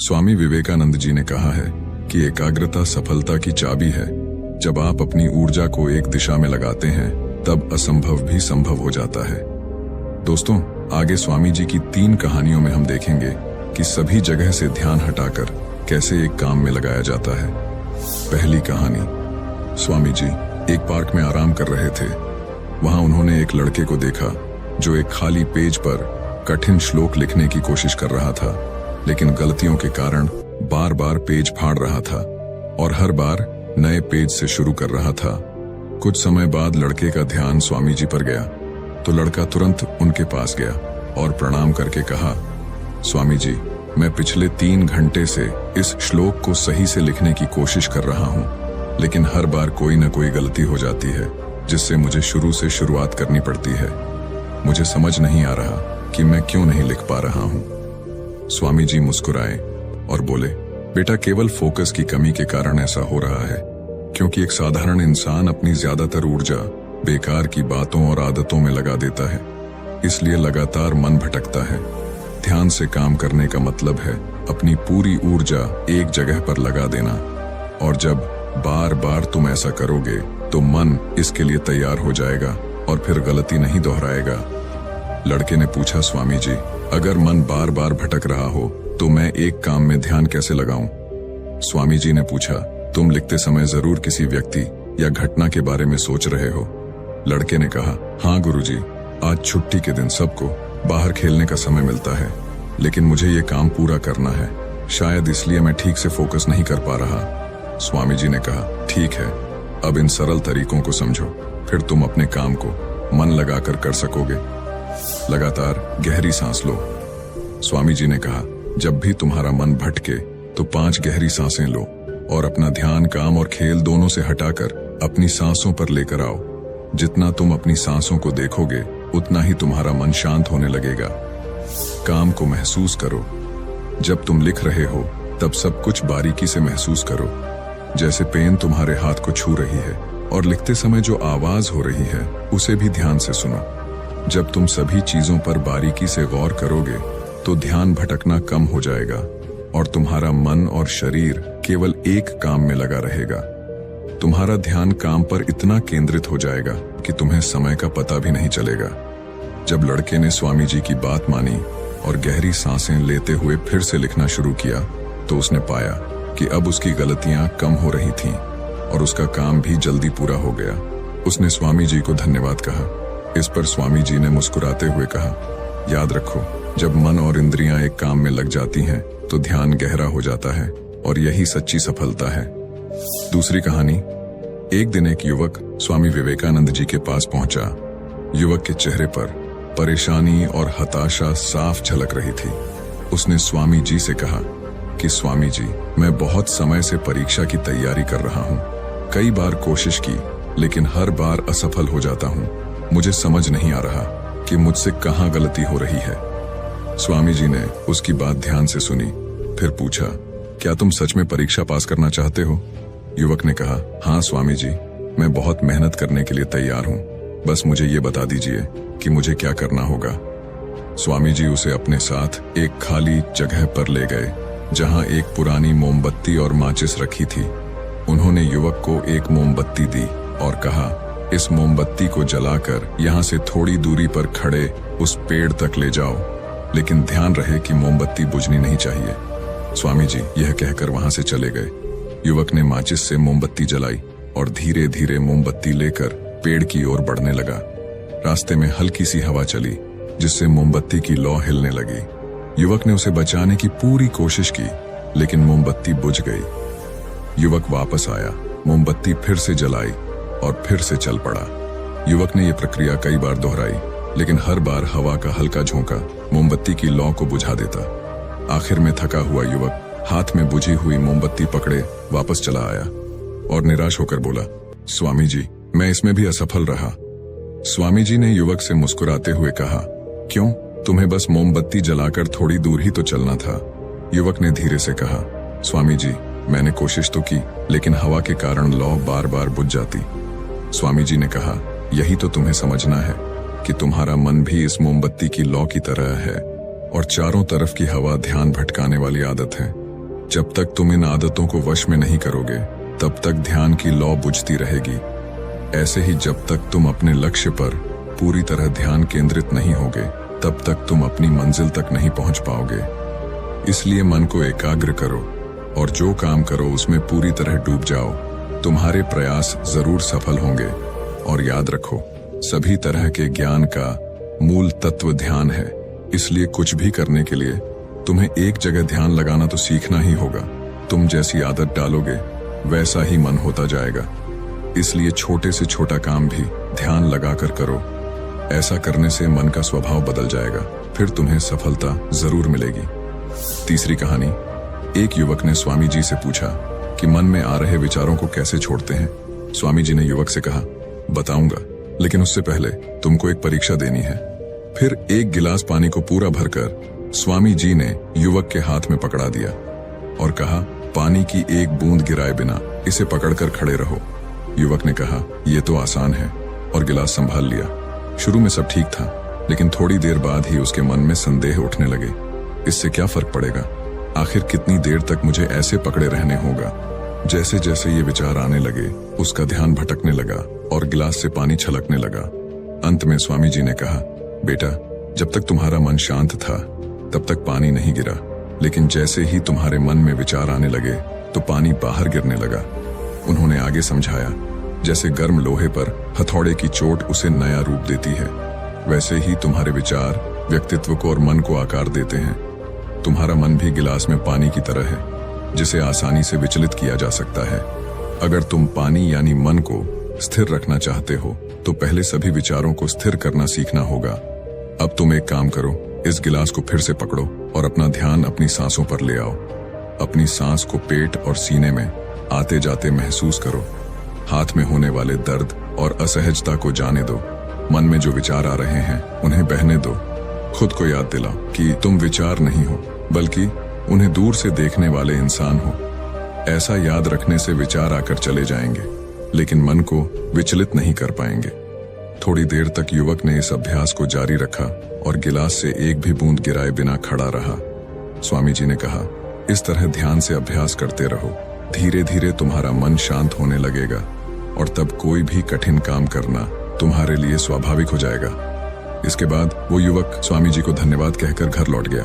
स्वामी विवेकानंद जी ने कहा है कि एकाग्रता सफलता की चाबी है। जब आप अपनी ऊर्जा को एक दिशा में लगाते हैं तब असंभव भी संभव हो जाता है। दोस्तों, आगे स्वामी जी की 3 कहानियों में हम देखेंगे कि सभी जगह से ध्यान हटाकर कैसे एक काम में लगाया जाता है। पहली कहानी। स्वामी जी एक पार्क में आराम कर रहे थे। वहां उन्होंने एक लड़के को देखा जो एक खाली पेज पर कठिन श्लोक लिखने की कोशिश कर रहा था, लेकिन गलतियों के कारण बार बार पेज फाड़ रहा था और हर बार नए पेज से शुरू कर रहा था। कुछ समय बाद लड़के का ध्यान स्वामी जी पर गया तो लड़का तुरंत उनके पास गया और प्रणाम करके कहा, स्वामी जी, मैं पिछले 3 घंटे से इस श्लोक को सही से लिखने की कोशिश कर रहा हूँ, लेकिन हर बार कोई न कोई गलती हो जाती है जिससे मुझे शुरू से शुरुआत करनी पड़ती है। मुझे समझ नहीं आ रहा कि मैं क्यों नहीं लिख पा रहा हूँ। स्वामी जी मुस्कुराए और बोले, बेटा, केवल फोकस की कमी के कारण ऐसा हो रहा है, क्योंकि एक साधारण इंसान अपनी ज्यादातर ऊर्जा बेकार की बातों और आदतों में लगा देता है, इसलिए लगातार मन भटकता है। ध्यान से काम करने का मतलब है अपनी पूरी ऊर्जा एक जगह पर लगा देना, और जब बार बार तुम ऐसा करोगे तो मन इसके लिए तैयार हो जाएगा और फिर गलती नहीं दोहराएगा। लड़के ने पूछा, स्वामी जी, अगर मन बार बार भटक रहा हो तो मैं एक काम में ध्यान कैसे लगाऊं? स्वामी जी ने पूछा, तुम लिखते समय जरूर किसी व्यक्ति या घटना के बारे में सोच रहे हो? लड़के ने कहा, हाँ गुरुजी, आज छुट्टी के दिन सबको बाहर खेलने का समय मिलता है, लेकिन मुझे ये काम पूरा करना है, शायद इसलिए मैं ठीक से फोकस नहीं कर पा रहा। स्वामी जी ने कहा, ठीक है, अब इन सरल तरीकों को समझो, फिर तुम अपने काम को मन लगाकर कर सकोगे। लगातार गहरी सांस लो। स्वामी जी ने कहा, जब भी तुम्हारा मन भटके तो 5 गहरी सांसें लो और अपना ध्यान काम और खेल दोनों से हटाकर अपनी सांसों पर लेकर आओ। जितना तुम अपनी सांसों को देखोगे उतना ही तुम्हारा मन शांत होने लगेगा। काम को महसूस करो। जब तुम लिख रहे हो तब सब कुछ बारीकी से महसूस करो, जैसे पेन तुम्हारे हाथ को छू रही है, और लिखते समय जो आवाज हो रही है उसे भी ध्यान से सुनो। जब तुम सभी चीजों पर बारीकी से गौर करोगे तो ध्यान भटकना कम हो जाएगा और तुम्हारा मन और शरीर केवल एक काम में लगा रहेगा। तुम्हारा ध्यान काम पर इतना केंद्रित हो जाएगा कि तुम्हें समय का पता भी नहीं चलेगा। जब लड़के ने स्वामी जी की बात मानी और गहरी सांसें लेते हुए फिर से लिखना शुरू किया तो उसने पाया कि अब उसकी गलतियां कम हो रही थीं और उसका काम भी जल्दी पूरा हो गया। उसने स्वामी जी को धन्यवाद कहा। इस पर स्वामी जी ने मुस्कुराते हुए कहा, याद रखो, जब मन और इंद्रियां एक काम में लग जाती हैं तो ध्यान गहरा हो जाता है और यही सच्ची सफलता है। दूसरी कहानी। एक दिन एक युवक स्वामी विवेकानंद जी के पास पहुंचा। युवक के चेहरे पर परेशानी और हताशा साफ झलक रही थी। उसने स्वामी जी से कहा कि स्वामी जी, मैं बहुत समय से परीक्षा की तैयारी कर रहा हूँ। कई बार कोशिश की, लेकिन हर बार असफल हो जाता हूँ। मुझे समझ नहीं आ रहा कि मुझसे कहाँ गलती हो रही है। स्वामी जी ने उसकी बात ध्यान से सुनी, फिर पूछा, क्या तुम सच में परीक्षा पास करना चाहते हो? युवक ने कहा, हाँ स्वामी जी, मैं बहुत मेहनत करने के लिए तैयार हूँ, बस मुझे ये बता दीजिए कि मुझे क्या करना होगा। स्वामी जी उसे अपने साथ एक खाली जगह पर ले गए जहाँ एक पुरानी मोमबत्ती और माचिस रखी थी। उन्होंने युवक को एक मोमबत्ती दी और कहा, इस मोमबत्ती को जलाकर यहाँ से थोड़ी दूरी पर खड़े उस पेड़ तक ले जाओ, लेकिन ध्यान रहे कि मोमबत्ती बुझनी नहीं चाहिए। स्वामी जी यह कहकर वहां से चले गए। युवक ने माचिस से मोमबत्ती जलाई और धीरे धीरे मोमबत्ती लेकर पेड़ की ओर बढ़ने लगा। रास्ते में हल्की सी हवा चली जिससे मोमबत्ती की लौ हिलने लगी। युवक ने उसे बचाने की पूरी कोशिश की, लेकिन मोमबत्ती बुझ गई। युवक वापस आया, मोमबत्ती फिर से जलाई और फिर से चल पड़ा। युवक ने यह प्रक्रिया कई बार दोहराई, लेकिन हर बार हवा का हल्का झोंका मोमबत्ती की लौ को बुझा देता। आखिर में थका हुआ युवक हाथ में बुझी हुई मोमबत्ती पकड़े वापस चला आया और निराश होकर बोला, स्वामी जी, मैं इसमें भी असफल रहा। स्वामी जी ने युवक से मुस्कुराते हुए कहा, क्यों? तुम्हें बस मोमबत्ती जलाकर थोड़ी दूर ही तो चलना था। युवक ने धीरे से कहा, स्वामी जी, मैंने कोशिश तो की, लेकिन हवा के कारण लौ बार बार बुझ जाती। स्वामी जी ने कहा, यही तो तुम्हें समझना है कि तुम्हारा मन भी इस मोमबत्ती की लौ की तरह है और चारों तरफ की हवा ध्यान भटकाने वाली आदत है। जब तक तुम इन आदतों को वश में नहीं करोगे तब तक ध्यान की लौ बुझती रहेगी। ऐसे ही जब तक तुम अपने लक्ष्य पर पूरी तरह ध्यान केंद्रित नहीं होगे तब तक तुम अपनी मंजिल तक नहीं पहुंच पाओगे। इसलिए मन को एकाग्र करो और जो काम करो उसमें पूरी तरह डूब जाओ। तुम्हारे प्रयास जरूर सफल होंगे। और याद रखो, सभी तरह के ज्ञान का मूल तत्व ध्यान है। इसलिए कुछ भी करने के लिए तुम्हें एक जगह ध्यान लगाना तो सीखना ही होगा। तुम जैसी आदत डालोगे वैसा ही मन होता जाएगा। इसलिए छोटे से छोटा काम भी ध्यान लगाकर करो। ऐसा करने से मन का स्वभाव बदल जाएगा, फिर तुम्हें सफलता जरूर मिलेगी। तीसरी कहानी। एक युवक ने स्वामी जी से पूछा कि मन में आ रहे विचारों को कैसे छोड़ते हैं। स्वामी जी ने युवक से कहा, बताऊंगा, लेकिन उससे पहले तुमको एक परीक्षा देनी है। फिर एक गिलास पानी को पूरा भरकर स्वामी जी ने युवक के हाथ में पकड़ा दिया और कहा, पानी की एक बूंद गिराए बिना इसे पकड़कर खड़े रहो। युवक ने कहा, यह तो आसान है, और गिलास संभाल लिया। शुरू में सब ठीक था, लेकिन थोड़ी देर बाद ही उसके मन में संदेह उठने लगे। इससे क्या फर्क पड़ेगा? आखिर कितनी देर तक मुझे ऐसे पकड़े रहने होगा? जैसे जैसे ये विचार आने लगे उसका ध्यान भटकने लगा और गिलास से पानी छलकने लगा। अंत में स्वामी जी ने कहा, बेटा, जब तक तुम्हारा मन शांत था तब तक पानी नहीं गिरा, लेकिन जैसे ही तुम्हारे मन में विचार आने लगे तो पानी बाहर गिरने लगा। उन्होंने आगे समझाया, जैसे गर्म लोहे पर हथौड़े की चोट उसे नया रूप देती है, वैसे ही तुम्हारे विचार व्यक्तित्व को और मन को आकार देते हैं। तुम्हारा मन भी गिलास में पानी की तरह है, जिसे आसानी से विचलित किया जा सकता है। अगर तुम पानी यानी मन को स्थिर रखना चाहते हो तो पहले सभी विचारों को स्थिर करना सीखना होगा। अब तुम एक काम करो, इस गिलास को फिर से पकड़ो और अपना ध्यान अपनी सांसों पर ले आओ। अपनी सांस को पेट और सीने में आते जाते महसूस करो। हाथ में होने वाले दर्द और असहजता को जाने दो। मन में जो विचार आ रहे हैं उन्हें बहने दो। खुद को याद दिलाओ कि तुम विचार नहीं हो, बल्कि उन्हें दूर से देखने वाले इंसान हो। ऐसा याद रखने से विचार आकर चले जाएंगे, लेकिन मन को विचलित नहीं कर पाएंगे। थोड़ी देर तक युवक ने इस अभ्यास को जारी रखा और गिलास से एक भी बूंद गिराए बिना खड़ा रहा। स्वामी जी ने कहा, इस तरह ध्यान से अभ्यास करते रहो। धीरे धीरे तुम्हारा मन शांत होने लगेगा और तब कोई भी कठिन काम करना तुम्हारे लिए स्वाभाविक हो जाएगा। इसके बाद वो युवक स्वामी जी को धन्यवाद कहकर घर लौट गया।